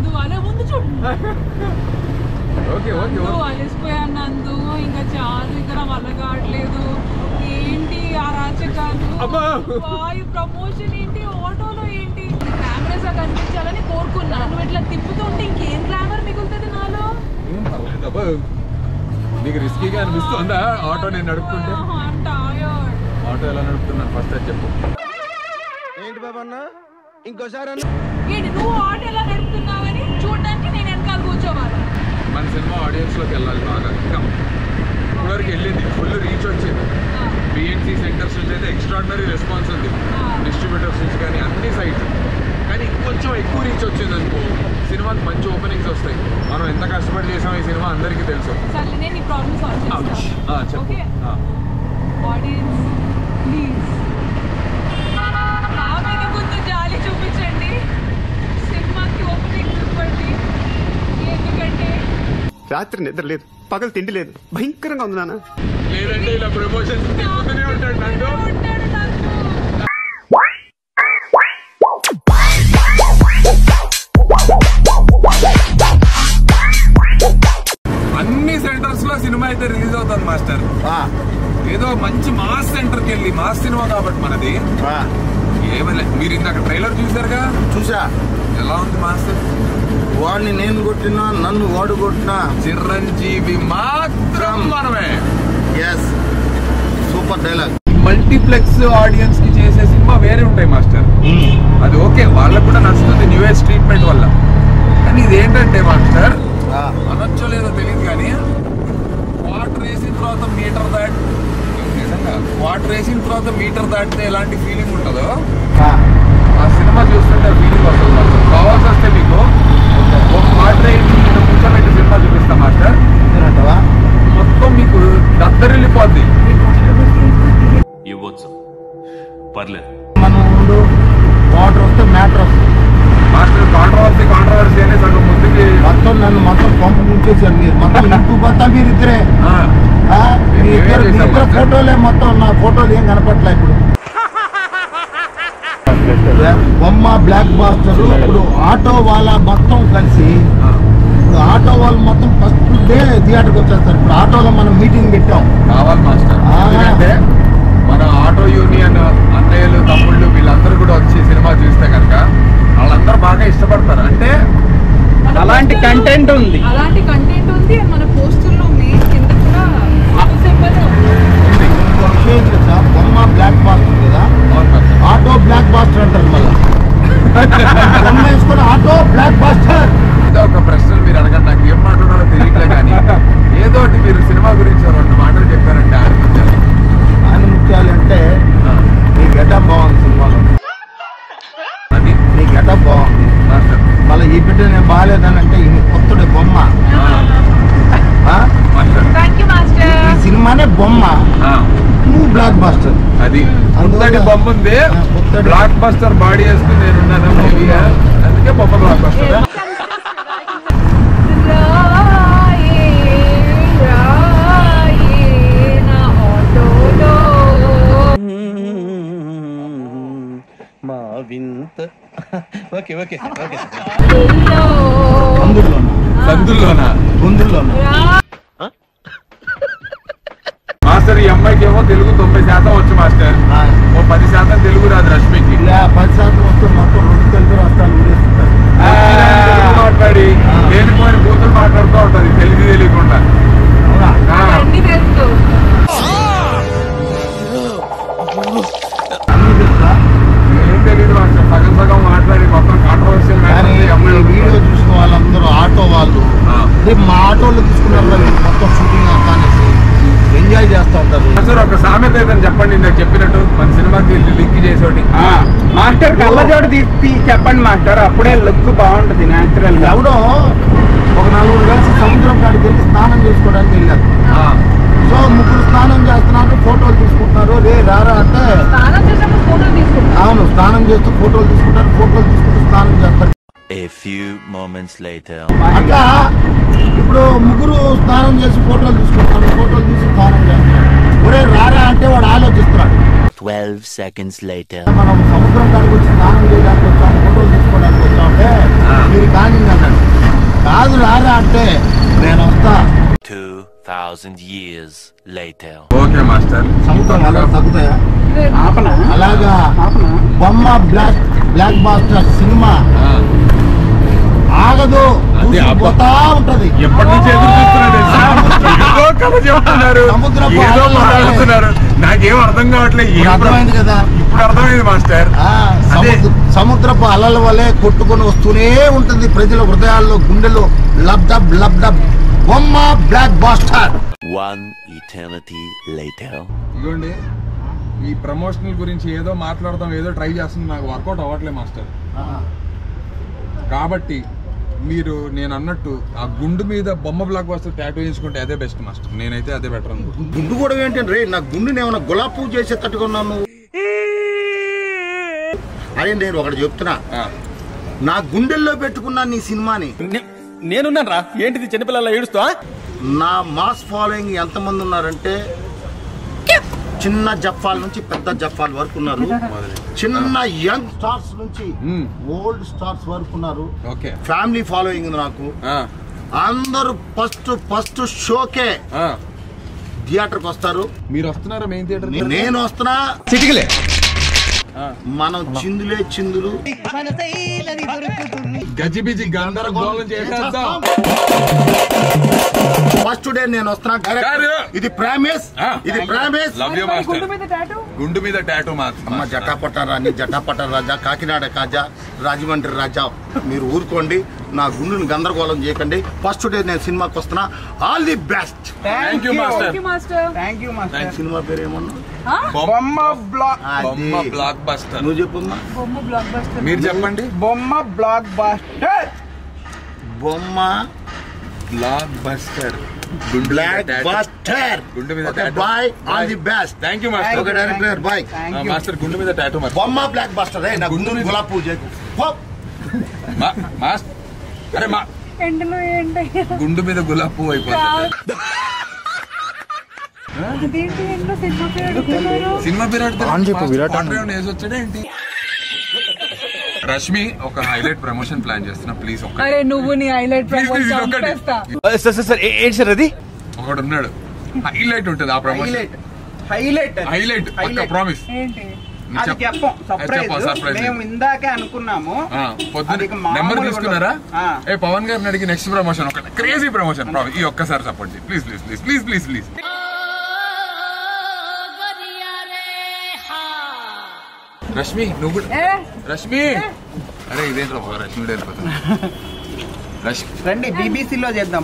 నందు అలా ముందు చూడు. అలిసిపోయాను నందు, ఇంకా చాలు, ఇంకా నా వల్ల కావట్లేదు. ఏంటి ఆ రాజకాలు, ప్రమోషన్ ఏంటి, ఆటోలో ఏంటి, కెమెరాస్ కనిపించాలని కోరుకున్నా. నువ్వు ఇట్లా తిప్పుతుంటే ఇంకేం గ్లామర్ మిగులుతుంది నాలో. నీకు రిస్కీగా అనిపిస్తుందా ఆటో నేను నడుపుతుంటే? ఆటో ఎలా నడుపుతున్నాను ఫస్ట్ అది చెప్పు. ఏంటి బాబా అన్న ఇంకోసారి ఏంటి నువ్వు ఆటో ఎలా నడుపుతున్నావని చూడడానికి నేను వెనకాల కూర్చోవాలి. మన సినిమా ఆడియన్స్ లోకి వెళ్ళాలి బాగా. ఇంకా ఇప్పటివరకు వెళ్ళింది, ఫుల్ రీచ్ వచ్చింది. బిఎన్సి సెంటర్స్ నుంచి అయితే ఎక్స్ట్రాడినరీ రెస్పాన్స్ ఉంది, డిస్ట్రిబ్యూటర్స్ నుంచి కానీ అన్ని సైట్స్. కానీ ఇంకొంచెం ఎక్కువ రీచ్ వచ్చింది అనుకో, సినిమాకి మంచి ఓపెనింగ్స్ వస్తాయి. మనం ఎంత కష్టపడి చేసాం ఈ సినిమా అందరికీ తెలుసు. ఆడియన్స్ ప్లీజ్ నా మీద కొంచెం జాలి చూపించండి, సినిమాకి ఓపెనింగ్ ఇవ్వండి. ఎందుకంటే రాత్రి నిద్ర లేదు, పగలు తిండి లేదు, భయంకరంగా ఉంది నాన్న. లేదంటే ఇలా ప్రమోషన్స్ తిప్పుతూనే ఉంటాడు నందు. అన్ని సెంటర్స్ లో సినిమా అయితే రిలీజ్ అవుతుంది మాస్టర్. ఏదో మంచి మాస్ సెంటర్ కి వెళ్ళి, మాస్ సినిమా కాబట్టి మనది. ఏమలే, మీరు ఇందాక ట్రైలర్ చూసారుగా? చూసా. ఎలా ఉంది మాస్? వాడిని నేను కొట్టినా, నన్ను వాడు కొట్టినా చిరంజీవి మాత్రం మనమే. Yes, super dialogue. Multiplex audience కి చేసే సినిమా వేరే ఉంటాయి మాస్టర్. అది ఓకే, వాళ్ళకు కూడా నచ్చుతుంది న్యూ ఏజ్ ట్రీట్మెంట్ వల్ల. కానీ ఇది ఏంటంటే మాస్టర్, అనొచ్చో లేదో తెలియదు కానీ వాటర్ వేసిన తర్వాత మీటర్ దాటి, నిజంగా వాటర్ వేసిన తర్వాత మీటర్ దాటితే ఎలాంటి ఫీలింగ్ ఉంటుందో ఆ సినిమా చూస్తుంటే ఫీలింగ్ వస్తుంది. కావాల్సి వస్తే మీకు ఒక వాటర్ వేసి కూర్చోబెట్టి సినిమా చూపిస్తా మాస్టర్, మొత్తం మీకు దద్దరిల్లిపోద్ది. ఇవ్వచ్చు, పర్లేదు. మనం వాటర్ వస్తే మ్యాటర్ వస్తుంది మాస్టర్. కాంట్రవర్సీ అనే సగం ముందుకి మొత్తం నన్ను మొత్తం పంపు ముంచేసారు మీరు. మొత్తం ఇంటూ మొత్తం మీరు ఇద్దరే ఫోటోలే, మొత్తం నా ఫోటోలు ఏం కనపట్లే. ఇప్పుడు బొమ్మ బ్లాక్ బాస్టర్. ఇప్పుడు ఆటో వాళ్ళ మొత్తం కలిసి, ఇప్పుడు ఆటో వాళ్ళు మొత్తం ఫస్ట్ డే థియేటర్కి వచ్చేస్తారు. ఇప్పుడు ఆటోలో మనం మీటింగ్ పెట్టాం. కావాలి మాస్టర్, ఎందుకంటే మన ఆటో యూనియన్ అన్నయ్యలు, తమ్ముళ్ళు వీళ్ళందరూ కూడా వచ్చి సినిమా చూస్తే కనుక వాళ్ళందరూ బాగా ఇష్టపడతారు. అంటే అలాంటి కంటెంట్ ఉంది, మన పోస్టర్లో మెయిన్ కింద కూడా బొమ్మ బ్లాక్ బాస్టర్ కదా, ఆటో బ్లాక్ బాస్టర్ అంటారు. మళ్ళీ బొమ్మ వేసుకొని ఆటో బ్లాక్ బాస్టర్. ఏదో ఒక ప్రశ్నలు మీరు అడగండి, నాకు ఏం మాట్లాడాలో తెలియట్లే. కానీ ఏదో ఒకటి మీరు సినిమా గురించి 2 మాటలు చెప్పారంటే ఆనిముత్యాలు అంటే నీ గెటప్ బాగుంది సినిమాలో, అది నీ గెటప్ బాగుంది. మళ్ళీ ఈ బిడ్డ నేను బాగాలేదని అంటే ఈ కొత్తడే బొమ్మ. ఈ సినిమానే బొమ్మ, నువ్వు బ్లాక్ బాస్టర్. అది అంతటి బొమ్మ ఉంది, బ్లాక్ బస్టర్ బాడీ వేసుకుని నేనున్నాను మూవీగా, అందుకే బొమ్మ బ్లాక్ బస్టర్. మా వింత ఓకే ఓకే ఓకే. సందుల్లోనా గుందుల్లోనా మాస్టర్? ఈ అమ్మాయికి ఏమో తెలుగు 90% వచ్చు మాస్టర్, ఓ 10% తెలుగు రాదు రష్మికి. 10% వస్తే మొత్తం 2 తెలుగు రాష్ట్రాలు ఊరేస్తుంటారు. మాట్లాడి లేనిపోయిన కూతురు మాట్లాడుతూ ఉంటది తెలియకుండా. అన్ని తెలుసు. ఏం తెలియదు మాస్టర్, సగం మాట్లాడి మొత్తం కాంట్రవర్షియల్. వీడియో చూసిన వాళ్ళందరూ ఆటో వాళ్ళు మా ఆటోలో తీసుకున్నారు మొత్తం షూటింగ్ అంతా అనేసి ఎంజాయ్ చేస్తూ ఉంటారు. సార్ ఒక సామెత ఏదని చెప్పండి, ఇందాక చెప్పినట్టు మన సినిమాకి లింక్ చేసేటి. మాస్టర్ కళ్ళజోడు తీసి చెప్పండి మాస్టర్, అప్పుడే లుక్ బాగుంటది న్యాచురల్. ఎవడో ఒక 4 కలిసి సముద్రం కాడికి వెళ్ళి స్నానం చేసుకోవడానికి వెళ్ళారు. సో ముగ్గురు స్నానం చేస్తున్నారు, ఫోటోలు తీసుకుంటున్నారు. రే రారా అంటే అవును, స్నానం చేస్తూ ఫోటోలు తీసుకుంటారు, ఫోటోలు తీసుకుంటూ స్నానం చేస్తారు. అట్లా ఇప్పుడు ముగ్గురు స్నానం చేసి ఫోటోలు తీసుకుంటారు, ఫోటోలు తీసి స్నానం చేస్తారు. ఒరే రారా అంటే వాడు ఆలోచిస్తున్నాడు. 12 seconds later. మనం సముద్రం కాడికి వచ్చి స్నానం చేయడానికి వచ్చాము, ఫోటోలు తీసుకోవడానికి వచ్చామంటే మీరు కానీ అన్నాడు. అంటే నేను వస్తా. 2000 years later. Okay master. సముద్రం అలా తగ్గుతాయా? అలాగా బొమ్మ బ్లాక్ బాస్టర్ సినిమా ఆగదు, పోతా ఉంటది. ఎప్పటి నుంచి ఎదురు చూస్తున్నారు, నాకేం అర్థం కావట్లేదు. అర్థమైంది కదా, ఇప్పుడు అర్థమైంది మాస్టర్. సముద్రపు అలల వలె కొట్టుకొని వస్తూనే ఉంటుంది ప్రజల హృదయాల్లో, గుండెలో లబ్డబ్ లబ్డబ్. బొమ్మ బ్లాక్ బాస్టర్. 1 eternity later. ఇదిగోండి, ఈ ప్రమోషనల్ గురించి ఏదో మాట్లాడదాం, ఏదో ట్రై చేస్తుంది, నాకు వర్కౌట్ అవ్వట్లేదు మాస్టర్. కాబట్టి మీరు నేను అన్నట్టు ఆ గుండు మీద బొమ్మ బ్లాక్ బాస్టర్ టాటూ వేయించుకుంటే అదే బెస్ట్ మాస్టర్. నేనైతే అదే బెటర్ అనుకో. గుండు కూడా ఏంటంటే రే, నా గుండుని ఏమన్నా గులాబ్ పువ్వు చేసేటట్టుగా ఉన్నాను. అరే నేను ఒకటి చెప్తున్నా, నా గుండెల్లో పెట్టుకున్నా నీ సినిమాని. నేనున్నాను రా, ఏంటిది చిన్నపిల్లల ఏడుస్తా? నా మాస్ ఫాలోయింగ్ ఎంతమంది ఉన్నారంటే చిన్న జఫాల్ నుంచి పెద్ద జఫాల్ వరకు ఉన్నారు. చిన్న యంగ్ స్టార్స్ నుంచి ఓల్డ్ స్టార్స్ వరకు ఉన్నారు. ఫ్యామిలీ ఫాలోయింగ్ ఉంది నాకు. అందరూ ఫస్ట్ షోకే థియేటర్కి వస్తారు. మీరు వస్తున్నారా మెయిన్ థియేటర్? నేను వస్తున్నా. చిటికలే మనం చిందులు గజిబిజి గందరగోళం చేసేద్దాం. ఫస్ట్ డే నేను వస్తున్నా. ఇది ప్రామిస్, ఇది ప్రామిస్. గుండు మీద టాటూ అమ్మ జటాపట రాణి, జటాపట రాజా, కాకినాడ కాజా, రాజమండ్రి రాజా, మీరు ఊరుకోండి, నా గుండుని గందరగోళం చేయకండి. ఫస్ట్ డే నేను సినిమాకి వస్తున్నా. All the best. సినిమా పేరు ఏమన్నా? బొమ్మ బ్లాక్ బాస్టర్. నువ్వు చెప్పమ్మా. మీరు చెప్పండి. బొమ్మ బ్లాక్ బాస్టర్. బొమ్మ బ్లాక్ బాస్టర్. Blockbuster. గుండు మీద boy. All the best. Thank you master. Okay director boy. Master గుండు మీద టాటూ బొమ్మ బ్లాక్ బాస్టర్. నా గుండుని గులాబ్ పువ్వు చేయకు. మాస్టర్ అరే మా గుండు మీద గులాబ్ పువ్వు అయిపోతుంది. సినిమా పేరు వచ్చాడే ఏంటి? రష్మి ఒక హైలైట్ ప్రమోషన్ ప్లాన్ చేస్తున్నా, ప్లీజ్. అరే నువ్వు నీ హైలైట్ ఒకడు ఉన్నాడు, హైలైట్ ఉంటుంది ఆ ప్రమోషన్. Highlight promise. మేము ఇందాకే అనుకున్నాము. నెంబర్ తీసుకున్నారా? పవన్ గారిని అడిగి నెక్స్ట్ ప్రమోషన్, ఒక క్రేజీ ప్రమోషన్. ఈ ఒక్కసారి సపోర్ట్ చేయి please please please please please please. Rashmi నువ్వు రష్మి, అరే ఇదేంట్రా రష్మి వెళ్ళిపోతుంది. రండి బీబీసీలో చేద్దాం.